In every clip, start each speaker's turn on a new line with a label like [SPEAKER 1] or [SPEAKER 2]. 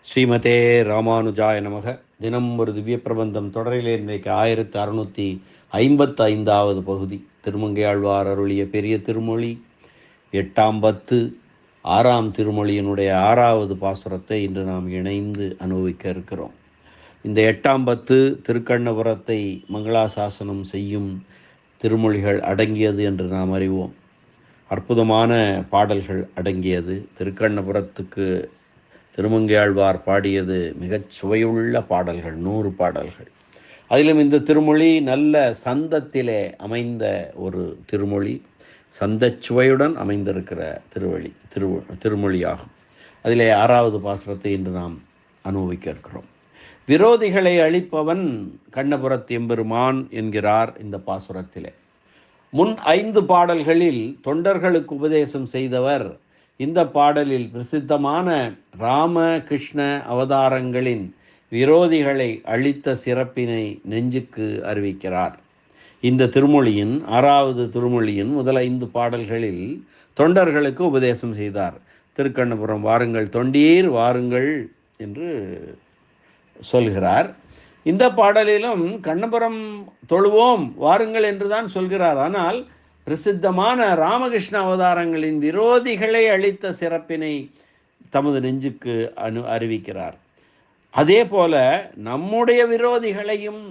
[SPEAKER 1] ஸ்ரீமதே ராமானுஜாய நமக. தினம் ஒரு திவ்ய பிரபந்தம் தொடரிலே இன்றைக்கு 1655வது பகுதி. திருமங்கையாழ்வார் அருளிய பெரிய திருமொழி 8ஆம் பத்து 6ஆம் திருமொழியினுடைய 6வது பாசுரத்தை இன்று நாம் இணைந்து அனுபவிக்க இருக்கிறோம். இந்த 8ஆம் பத்து திருக்கண்ணபுரத்தை மங்களாசாசனம் செய்யும் திருமொழிகள் அடங்கியது என்று நாம் அறிவோம். அற்புதமான பாடல்கள் அடங்கியது. திருக்கண்ணபுரத்துக்கு திருமங்கையாழ்வார் பாடியது மிகச் சுவையுள்ள பாடல்கள், 100 பாடல்கள். அதிலும் இந்த திருமொழி நல்ல சந்தத்திலே அமைந்த ஒரு திருமொழி, சந்தச்சுவையுடன் அமைந்திருக்கிற திருமொழியாகும். அதிலே 6வது பாசுரத்தை இன்று நாம் அனுபவிக்க இருக்கிறோம். விரோதிகளை அழிப்பவன் கண்ணபுரத்து எம்பெருமான் என்கிறார் இந்த பாசுரத்திலே. முன் 5 பாடல்களில் தொண்டர்களுக்கு உபதேசம் செய்தவர் இந்த பாடலில் பிரசித்தமான ராம கிருஷ்ண அவதாரங்களின் விரோதிகளை அழித்த சிறப்பினை நெஞ்சுக்கு அறிவிக்கிறார். இந்த திருமொழியின் 6வது திருமொழியின் முதல் 5 பாடல்களில் தொண்டர்களுக்கு உபதேசம் செய்தார். திருக்கண்ணபுரம் வாருங்கள் தொண்டீர் வாருங்கள் என்று சொல்கிறார். இந்த பாடலிலும் கண்ணபுரம் தொழுவோம் வாருங்கள் என்றுதான் சொல்கிறார். ஆனால் பிரசித்தமான ராமகிருஷ்ண அவதாரங்களின் விரோதிகளை அழித்த சிறப்பினை தமது நெஞ்சுக்கு அறிவிக்கிறார். அதே போல நம்முடைய விரோதிகளையும்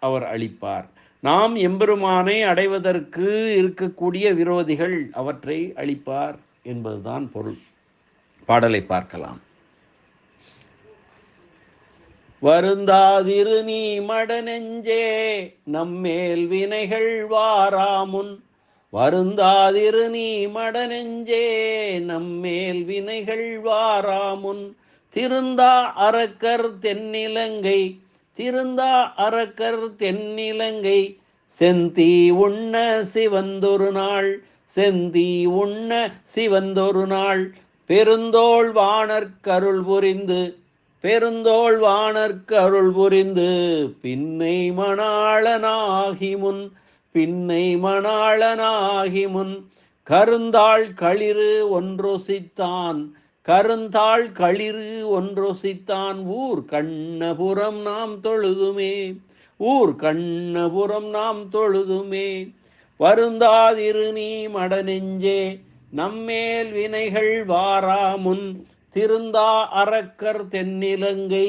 [SPEAKER 1] அவர் அழிப்பார். நாம் எம்பெருமானை அடைவதற்கு இருக்கக்கூடிய விரோதிகள், அவற்றை அழிப்பார் என்பதுதான் பொருள். பாடலை பார்க்கலாம். வருந்தாதிரு நீ மடநெஞ்சே நம்மேல் வினைகள் வாராமுன், வருந்தாதிரு நீ மடநெஞ்சே நம்மேல் வினைகள் வாராமுன், திருந்தா அரக்கர் தென்னிலங்கை, திருந்தா அரக்கர் தென்னிலங்கை, செந்தி உண்ண சிவந்தொரு நாள், செந்தி உண்ண சிவந்தொரு நாள், பெருந்தோள் வாணர்க்கருள் புரிந்து, பெருந்தோள் வாணர்க்கருள் புரிந்து, பின்னை மணாளனாகி முன், பின்னை மணாளனாகி முன், கருந்தாள் களிறு ஒன்றொசித்தான், கருந்தாள் களிறு ஒன்றொசித்தான், ஊர் கண்ணபுரம் நாம் தொழுதுமே, ஊர் கண்ணபுரம் நாம் தொழுதுமே. வருந்தாதிரு நீ மடநெஞ்சே நம்மேல் வினைகள் வாராமுன், திருந்தா அரக்கர் தென்னிலங்கை,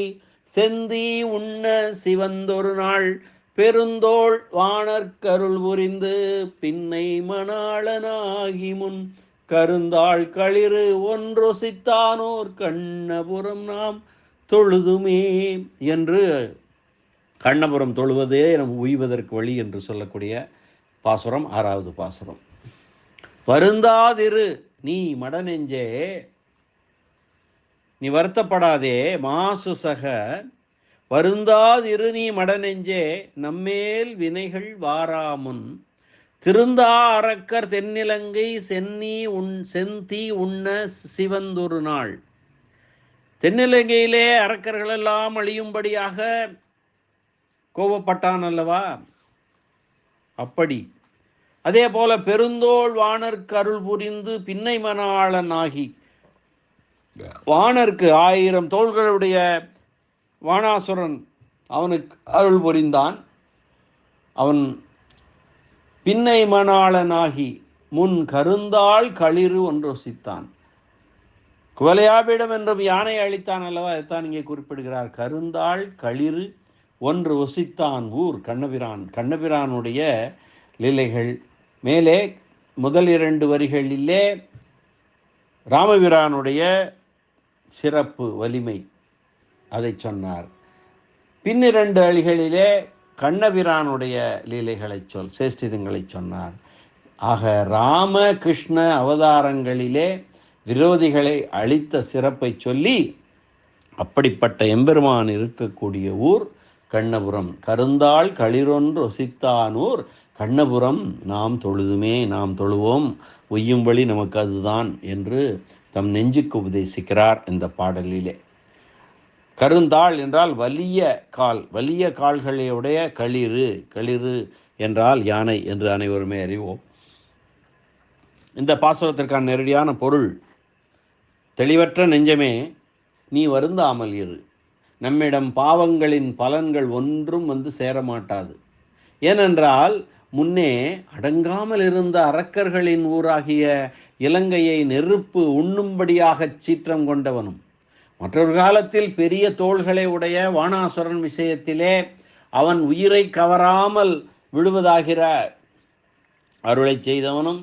[SPEAKER 1] செந்தி உண்ண சிவந்தொரு நாள், பெருந்தோள் வாணர்க்கருள் புரிந்து, பின்னை மணாளனாகி முன், கருந்தாள் களிறு ஒன்றொசித்தானோர் கண்ணபுரம் நாம் தொழுதுமே என்று கண்ணபுரம் தொழுவதே நம் உய்வதற்கு வழி என்று சொல்லக்கூடிய பாசுரம் 6வது பாசுரம். வருந்தாதிரு நீ மடநெஞ்சே, நீ வருத்தப்படாதே மாசுசக, வருந்தாதிரு நீ மடநெஞ்சே நம்மேல் வினைகள் வாராமுன், திருந்தா அரக்கர் தென்னிலங்கை, செந்தி உண்ண சிவந்தொரு நாள். தென்னிலங்கையிலே அரக்கர்களெல்லாம் அழியும்படியாக கோபப்பட்டான் அல்லவா, அப்படி. அதே போல பெருந்தோள் வாணர்க்கு அருள் புரிந்து, பின்னை மணாளன் ஆகி, வாணர்க்கு 1000 தோள்களுடைய வாணாசுரன் அவனுக்கு அருள் புரிந்தான். அவன் பின்னை மணாளனாகி முன் கருந்தாள் களிறு ஒன்றொசித்தான். குவலையாபிடம் என்றும் யானை அழித்தான் அல்லவா, அதைத்தான் இங்கே குறிப்பிடுகிறார். கருந்தாள் களிறு ஒன்று ஒசித்தான் ஊர் கண்ணபிரான். கண்ணபிரானுடைய லீலைகள் மேலே முதல் 2 வரிகளிலே ராமபிரானுடைய சிறப்பு வலிமை அதை சொன்னார். பின் 2 அழிகளிலே கண்ணபிரானுடைய லீலைகளை சேஷ்டிதங்களை சொன்னார். ஆக ராம கிருஷ்ண அவதாரங்களிலே விரோதிகளை அழித்த சிறப்பை சொல்லி, அப்படிப்பட்ட எம்பெருமான் இருக்கக்கூடிய ஊர் கண்ணபுரம். கருந்தாள் களிரொன்று ஒசித்தானூர் கண்ணபுரம் நாம் தொழுதுமே, நாம் தொழுவோம், உய்யும் வழி நமக்கு அதுதான் என்று தம் நெஞ்சுக்கு உபதேசிக்கிறார் இந்த பாடலிலே. கருந்தாள் என்றால் வலிய கால், வலிய கால்களையுடைய களிறு, களிறு என்றால் யானை என்று அனைவருமே அறிவோம். இந்த பாசுரத்திற்கான நேரடியான பொருள், தெளிவற்ற நெஞ்சமே, நீ வருந்தாமல் இரு. நம்மிடம் பாவங்களின் பலன்கள் ஒன்றும் வந்து சேரமாட்டாது. ஏனென்றால் முன்னே அடங்காமல் இருந்த அரக்கர்களின் ஊராகிய இலங்கையை நெருப்பு உண்ணும்படியாகச் சீற்றம் கொண்டவனும், மற்றொரு காலத்தில் பெரிய தோள்களை உடைய வாணாசுரன் விஷயத்திலே அவன் உயிரை கவராமல் விடுவதாகிற அருளை செய்தவனும்,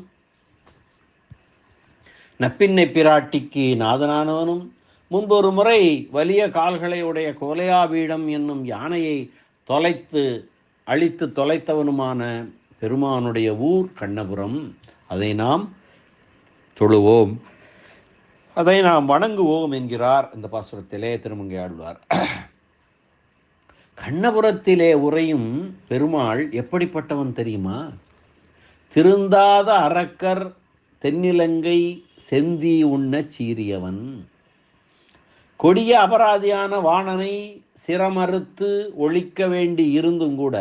[SPEAKER 1] நப்பின்னை பிராட்டிக்கு நாதனானவனும், முன்பொரு முறை வலிய கால்களை உடைய கோலையாபீடம் என்னும் யானையை அழித்து தொலைத்தவனுமான பெருமானுடைய ஊர் கண்ணபுரம். அதை நாம் தொழுவோம், அதை நாம் வணங்குவோம் என்கிறார் இந்த பாசுரத்திலே திருமங்கை ஆழ்வார். கண்ணபுரத்திலே உறையும் பெருமாள் எப்படிப்பட்டவன் தெரியுமா? திருந்தாத அரக்கர் தென்னிலங்கை செந்தி உண்ண சீரியவன், கொடிய அபராதியான வாணனை சிரமறுத்து ஒழிக்க வேண்டி இருந்தும் கூட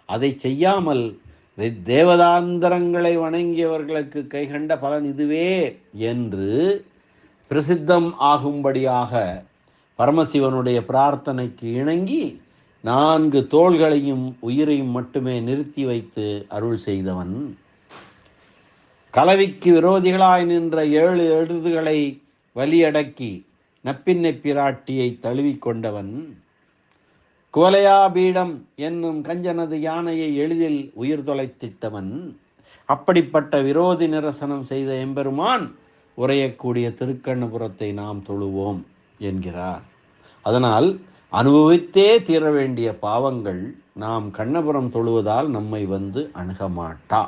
[SPEAKER 1] அதை செய்யாமல் தேவதாந்தரங்களை வணங்கியவர்களுக்கு கைகண்ட பலன் இதுவே என்று பிரசித்தம் ஆகும்படியாக பரமசிவனுடைய பிரார்த்தனைக்கு இணங்கி 4 தோள்களையும் உயிரையும் மட்டுமே நிறுத்தி வைத்து அருள் செய்தவன், கலவிக்கு விரோதிகளாய் நின்ற 7 எழுதுகளை வலியடக்கி நப்பின்னை பிராட்டியை தழுவிக்கொண்டவன், கோலையாபீடம் என்னும் கஞ்சனது யானையை எளிதில் உயிர் தொலைத்திட்டவன், அப்படிப்பட்ட விரோதி நிரசனம் செய்த எம்பெருமான் உரையக்கூடிய திருக்கண்ணபுரத்தை நாம் தொழுவோம் என்கிறார். அதனால் அனுபவித்தே தீர வேண்டிய பாவங்கள் நாம் கண்ணபுரம் தொழுவதால் நம்மை வந்து அணுகமாட்டா.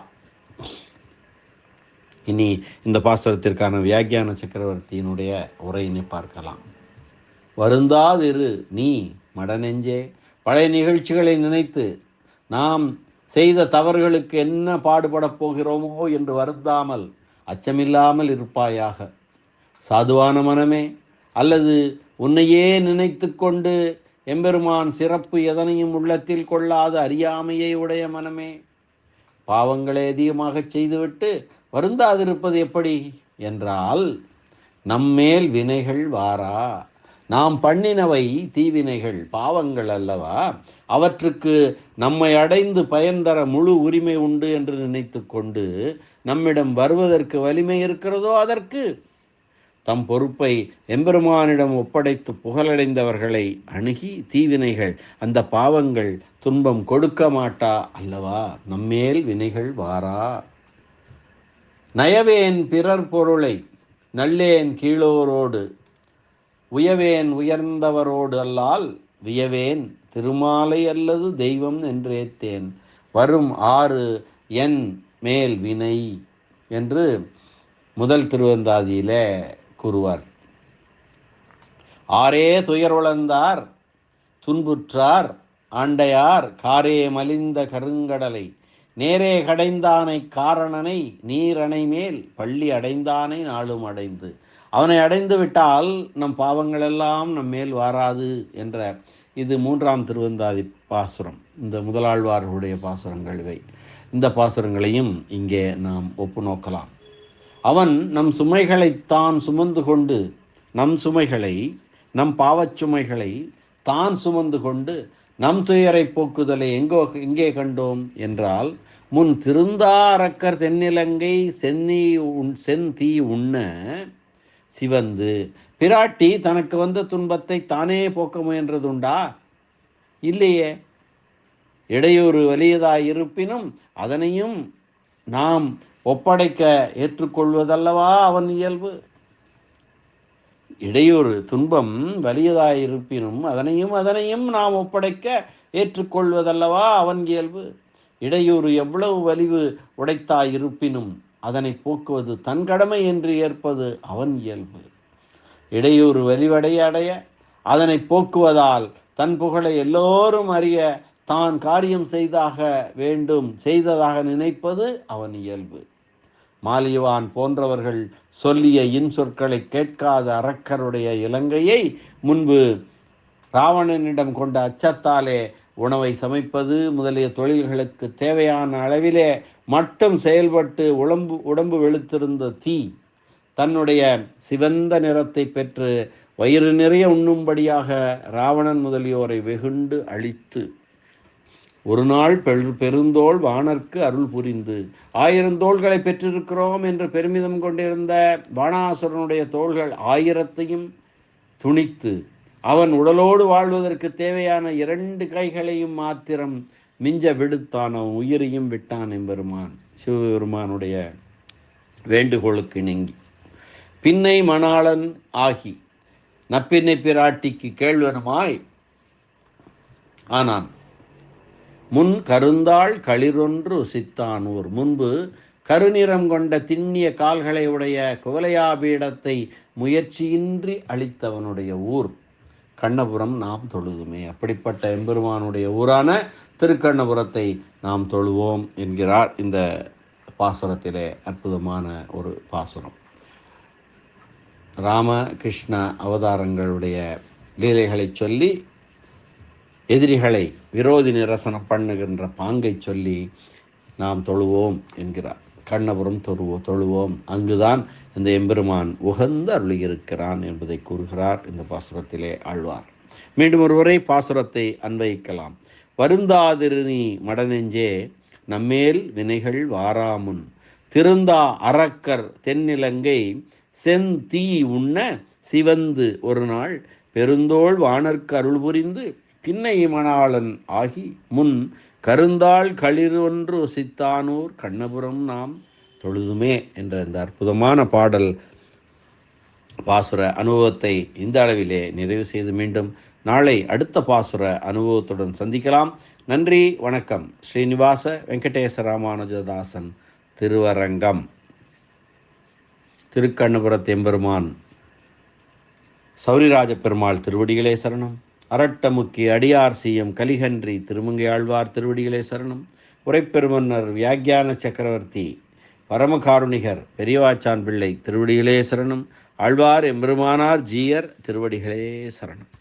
[SPEAKER 1] இனி இந்த பாசுரத்திற்கான வியாக்கியான சக்கரவர்த்தியினுடைய உரையினை பார்க்கலாம். வருந்தாதிரு நீ மடநெஞ்சே, பழைய நிகழ்ச்சிகளை நினைத்து நாம் செய்த தவறுகளுக்கு என்ன பாடுபடப் போகிறோமோ என்று வருந்தாமல் அச்சமில்லாமல் இருப்பாயாக. சாதுவான மனமே, அல்லது உன்னையே நினைத்து கொண்டு எம்பெருமான் சிறப்பு எதனையும் உள்ளத்தில் கொள்ளாத அறியாமையை உடைய மனமே, பாவங்களை அதிகமாக செய்துவிட்டு வருந்தாதிருப்பது எப்படி என்றால், நம்மேல் வினைகள் வாரா. நாம் பண்ணினவை தீவினைகள், பாவங்கள் அல்லவா? அவற்றுக்கு நம்மை அடைந்து பயன் தர முழு உரிமை உண்டு என்று நினைத்து கொண்டு நம்மிடம் வருவதற்கு வலிமை இருக்கிறதோ அதற்கு தம் பொறுப்பை எம்பெருமானிடம் ஒப்படைத்து புகழடைந்தவர்களை அணுகி தீவினைகள், அந்த பாவங்கள் துன்பம் கொடுக்க மாட்டா அல்லவா? நம்மேல் வினைகள் வாரா. நயவேன் பிறர் பொருளை நல்லேன் கீழோரோடு, உயவேன் உயர்ந்தவரோடு அல்லால் வியவேன் திருமாலை அல்லது தெய்வம் என்றேத்தேன், வரும் 6 என் மேல் வினை என்று முதல் திருவந்தாதியிலே கூறுவார். 6 துயருளந்தார் துன்புற்றார் ஆண்டையார் காரே மலிந்த கருங்கடலை, நேரே கடைந்தானை காரணனை நீரணை மேல் பள்ளி அடைந்தானை நாளும் அடைந்து. அவனை அடைந்து விட்டால் நம் பாவங்களெல்லாம் நம் மேல் வாராது என்ற இது 3ஆம் திருவந்தாதி பாசுரம். இந்த முதலாழ்வார்களுடைய பாசுரங்கள் இவை. இந்த பாசுரங்களையும் இங்கே நாம் ஒப்பு நோக்கலாம். அவன் நம் சுமைகளை தான் சுமந்து கொண்டு, நம் சுமைகளை, நம் பாவச் சுமைகளை தான் சுமந்து கொண்டு நம் துயரை போக்குதலை எங்கே கண்டோம் என்றால், முன் திருந்தாரக்கர் தென்னிலங்கை செந்தி உண்ண சிவந்து. பிராட்டி தனக்கு வந்த துன்பத்தை தானே போக்க முயன்றதுண்டா? இல்லையே. இடையூறு வலியதாய் இருப்பினும் அதனையும் நாம் ஒப்படைக்க ஏற்றுக்கொள்வதல்லவா அவன் இயல்பு. இடையூறு துன்பம் வலியதாய் இருப்பினும் அதனையும் நாம் ஒப்படைக்க ஏற்றுக்கொள்வதல்லவா அவன் இயல்பு. இடையூறு எவ்வளவு வலிவு உடைத்தாய் இருப்பினும் அதனை போக்குவது தன் கடமை என்று ஏற்பது அவன் இயல்பு. இடையூறு வலிவடைய அடைய அதனை போக்குவதால் தன் புகழை எல்லோரும் அறிய தான் காரியம் செய்ததாக நினைப்பது அவன் இயல்பு. மாலியவான் போன்றவர்கள் சொல்லிய இன்சொற்களை கேட்காத அரக்கருடைய இலங்கையை முன்பு ராவணனிடம் கொண்ட அச்சத்தாலே உணவை சமைப்பது முதலிய தொழில்களுக்கு தேவையான அளவிலே மட்டும் செயல்பட்டு உடம்பு வெளுத்திருந்த தீ தன்னுடைய சிவந்த நிறத்தை பெற்று வயிறு நிறைய உண்ணும்படியாக ராவணன் முதலியோரை வெகுண்டு அழித்து ஒரு நாள் பெருந்தோள் வானர்க்கு அருள் புரிந்து 1000 தோள்களை பெற்றிருக்கிறோம் என்று பெருமிதம் கொண்டிருந்த பாணாசுரனுடைய தோள்கள் 1000ஐயும் துணித்து அவன் உடலோடு வாழ்வதற்கு தேவையான 2 கைகளையும் மாத்திரம் மிஞ்ச விடுத்தான். அவன் உயிரையும் விட்டான் எம்பெருமான் சிவபெருமானுடைய வேண்டுகோளுக்கு இணங்கி. பின்னை மணாளன் ஆகி நப்பின்னை பிராட்டிக்கு கேள்வனுமாய் ஆனான். முன் கருந்தாள் களிரொன்று சித்தானூர். முன்பு கருநிறம் கொண்ட திண்ணிய கால்களை உடைய குவலையாபீடத்தை முயற்சியின்றி அளித்தவனுடைய ஊர் கண்ணபுரம் நாம் தொழுதுமே. அப்படிப்பட்ட எம்பெருமானுடைய ஊரான திருக்கண்ணபுரத்தை நாம் தொழுவோம் என்கிறார் இந்த பாசுரத்திலே. அற்புதமான ஒரு பாசுரம். ராம கிருஷ்ண அவதாரங்களுடைய லீலைகளை சொல்லி எதிரிகளை விரோதி நிரசனம் பண்ணுகின்ற பாங்கை சொல்லி நாம் தொழுவோம் என்கிறார். கண்ணபுரம் தொழுவோம், அங்குதான் இந்த எம்பெருமான் உகந்து அருளியிருக்கிறான் என்பதை கூறுகிறார் இந்த பாசுரத்திலே ஆழ்வார். மீண்டும் ஒருவரை பாசுரத்தை அன்வயிக்கலாம். வருந்தாதிரு நீ மடநெஞ்சே நம்மேல் வினைகள் வாராமுன் திருந்தா அரக்கர் தென்னிலங்கை செந்தீ உண்ண சிவந்து ஒரு நாள் பெருந்தோள் வானர்க்கு அருள் புரிந்து பின்னை மணாளன் ஆகி முன் கருந்தாள் களிறு ஒன்று சித்தானூர் கண்ணபுரம் நாம் தொழுதுமே என்ற இந்த அற்புதமான பாடல் பாசுர அனுபவத்தை இந்த அளவிலே நிறைவு செய்து மீண்டும் நாளை அடுத்த பாசுர அனுபவத்துடன் சந்திக்கலாம். நன்றி, வணக்கம். ஸ்ரீனிவாச வெங்கடேச ராமானுஜதாசன் திருவரங்கம். திருக்கண்ணபுரத் எம்பெருமான் சௌரிராஜ பெருமாள் திருவடிகளே சரணம். அரட்டமுக்கி அடியார் செய்யும் கலிகன்றி திருமங்கை ஆழ்வார் திருவடிகளே சரணம். உரைப்பெருமன்னர் வியாக்கியான சக்கரவர்த்தி பரமகாருணிகர் பெரியவாச்சான் பிள்ளை திருவடிகளே சரணம். ஆழ்வார் எம்பெருமானார் ஜீயர் திருவடிகளே சரணம்.